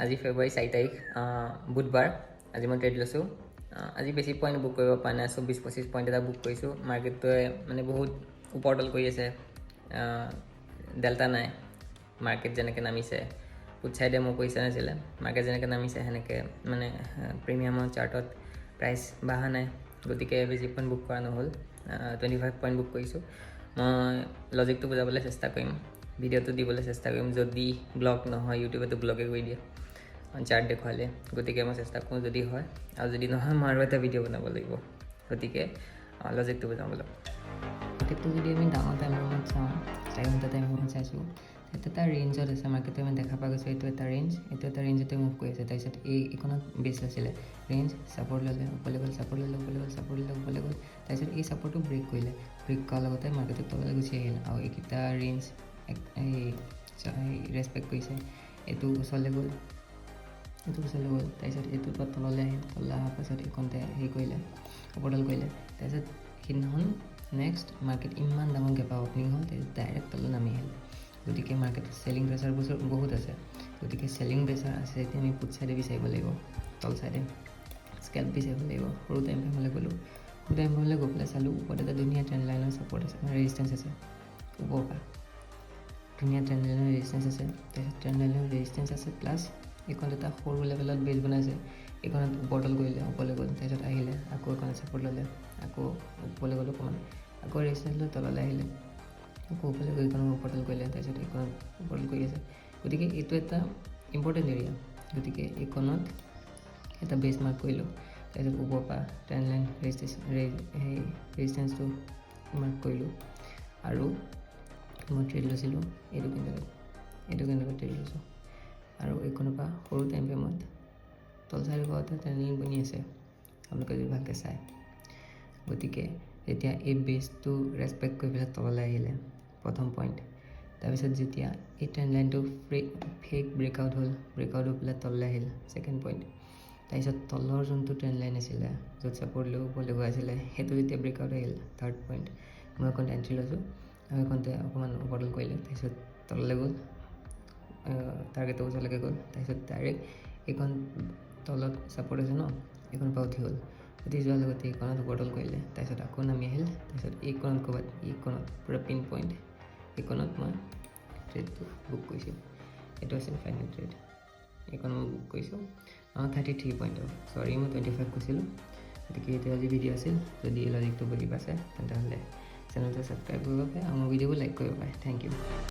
আজি ফেব্ৰুৱাৰী 4 তাৰিখ বুধবাৰ আজি মই ট্ৰেড লৈছোঁ আজি বেছি পইণ্ট বুক কৰিব পৰা নাই 24-25 পইণ্ট এটা বুক কৰিছোঁ মাৰ্কেটটোৱে মানে বহুত ওপৰ তল কৰি আছে ডেল্টা নাই মাৰ্কেট যেনেকৈ নামিছে পুট চাইডে মই পইচা নাছিলে মাৰ্কেট যেনেকৈ নামিছে সেনেকৈ মানে প্ৰিমিয়ামৰ চাৰ্টত প্ৰাইচ বঢ়া নাই গতিকে বেছি পইণ্ট বুক কৰা নহ'ল 25 পইণ্ট বুক কৰিছোঁ মই লজিকটো বুজাবলৈ চেষ্টা কৰিম ভিডিঅ'টো দিবলৈ চেষ্টা কৰিম যদি ব্লগ নহয় ইউটিউবতো ব্লগে কৰি দিয়ে চাৰ্ট দেখুৱালে গতিকে মই চেষ্টা কৰোঁ যদি হয় আৰু যদি নহয় মই আৰু এটা ভিডিঅ' বনাব লাগিব গতিকে লজিকটো বুজাম বলক মাৰ্কেটটো যদি আমি ডাঙৰ টাইমত চাওঁ 4 ঘণ্টা টাইমত চাইছোঁ সেইটো এটা ৰেঞ্জত আছে মাৰ্কেটটো আমি দেখা পোৱা গৈছোঁ এইটো এটা ৰেঞ্জতে মুভ কৰি আছে তাৰপিছত এইখনত বেছ আছিলে ৰেঞ্জ ছাপৰ্ট ল'লে ওপৰলৈ গ'ল ছাপৰ্ট ল'লে ওপৰলৈ গ'ল তাৰপিছত এই ছাপৰ্টটো ব্ৰেক কৰিলে ব্ৰেক কৰাৰ লগতে মাৰ্কেটটো তললৈ গুচি আহিল আৰু এইকেইটা ৰেঞ্জ ৰেচপেক্ট কৰিছে এইটো ওচৰলৈ গ'ল তাৰপিছত এইটোৰ পৰা তললৈ আহিল তললৈ অহাৰ পাছত এইখনতে হেৰি কৰিলে ওপৰতল কৰিলে তাৰপিছত সেইদিনাখন নেক্সট মাৰ্কেট ইমান ডাঙৰ গেপ অপেনিং হ'ল তাৰপিছত ডাইৰেক্ট তললৈ নামি আহিল গতিকে মাৰ্কেটত চেলিং প্ৰেছাৰ বহুত আছে গতিকে চেলিং প্ৰেছাৰ আছে এতিয়া আমি পুট চাইডে বিচাৰিব লাগিব তল চাইডে স্কেল্প বিচাৰিব লাগিব সৰু টাইম ফ্ৰেমলৈ গ'লোঁ সৰু টাইম ফ্ৰেমলৈ গৈ পেলাই চালোঁ ওপৰত এটা ধুনীয়া ট্ৰেণ্ড লাইনৰ ছাপৰ্ট আছে ৰেজিষ্টেঞ্চ আছে ওপৰৰ পৰা ধুনীয়া ট্ৰেণ্ড লাইনৰ ৰেজিষ্টেঞ্চ আছে তাৰপিছত ট্ৰেণ্ড লাইনৰ ৰেজিষ্টেঞ্চ আছে প্লাছ এইখন এটা সৰু লেভেলত বেছ বনাইছে এইখনত ওপৰতল কৰিলে ওপৰলৈ গ'ল তাৰপিছত আহিলে আকৌ এইখনত ছাপৰ্ট ল'লে আকৌ ওপৰলৈ গ'ল অকণমান আকৌ ৰেজিষ্টেঞ্চ লৈ তললৈ আহিলে আকৌ ওপৰলৈ গৈ এইখনত ওপৰতল কৰিলে তাৰপিছত এইখনত ওপৰতল কৰি আছে গতিকে এইটো এটা ইম্পৰ্টেণ্ট এৰিয়া গতিকে এইখনত এটা বেছ মাৰ্ক কৰিলোঁ তাৰপিছত ওপৰৰ পৰা ট্ৰেণ্ড লাইন ৰেজিষ্টেঞ্চটো মাৰ্ক কৰিলোঁ আৰু মই ট্ৰেড লৈছিলোঁ এইটো কেনেকৈ ট্ৰেড লৈছোঁ আৰু এইখনৰ পৰা সৰু টাইম ফ্ৰেমত তল চাইড ঘৰতে ট্ৰেণ্ডিং বনি আছে আপোনালোকে যদি ভালকৈ চায় গতিকে যেতিয়া এই বেছটো ৰেচপেক্ট কৰি পেলাই তললৈ আহিলে প্ৰথম পইণ্ট তাৰপিছত যেতিয়া এই ট্ৰেণ্ড লাইনটো ফেক ব্ৰেকআউট হৈ পেলাই তললৈ আহিল ছেকেণ্ড পইণ্ট তাৰপিছত তলৰ যোনটো ট্ৰেণ্ড লাইন আছিলে য'ত ছাপৰ্ট লৈ ওপৰলৈ গৈ আছিলে সেইটো যেতিয়া ব্ৰেকআউট আহিল থাৰ্ড পইণ্ট মই এখন এণ্ট্ৰি লৈছোঁ আৰু এইখনতে অকণমান ওপৰতল কৰিলে তাৰপিছত তললৈ গ'ল টাৰ্গেটৰ ওচৰলৈকে গ'ল তাৰপিছত ডাইৰেক্ট এইখন তলত ছাপৰ্ট আছে ন এইখনৰ পৰা উঠি যোৱাৰ লগতে এইখনত ওপৰতল কৰিলে তাৰপিছত আকৌ নামি আহিল তাৰপিছত এইখনত ক'ৰবাত পূৰা পিন পইণ্ট এইখনত মই ট্ৰেডটো বুক কৰিছোঁ এইটো আছিল ফাইনেল ট্ৰেড এইখন মই বুক কৰিছোঁ 33 পইণ্টৰ চৰি মই 25 কৈছিলোঁ গতিকে এইটো আজি ভিডিঅ' আছিল যদি এই লজিকটো বুজি পাইছে তেন্তেহ'লে চেনেলটো ছাবস্ক্ৰাইব কৰিব পাৰে আৰু মোৰ ভিডিঅ'বোৰ লাইক কৰিব পাৰে থেংক ইউ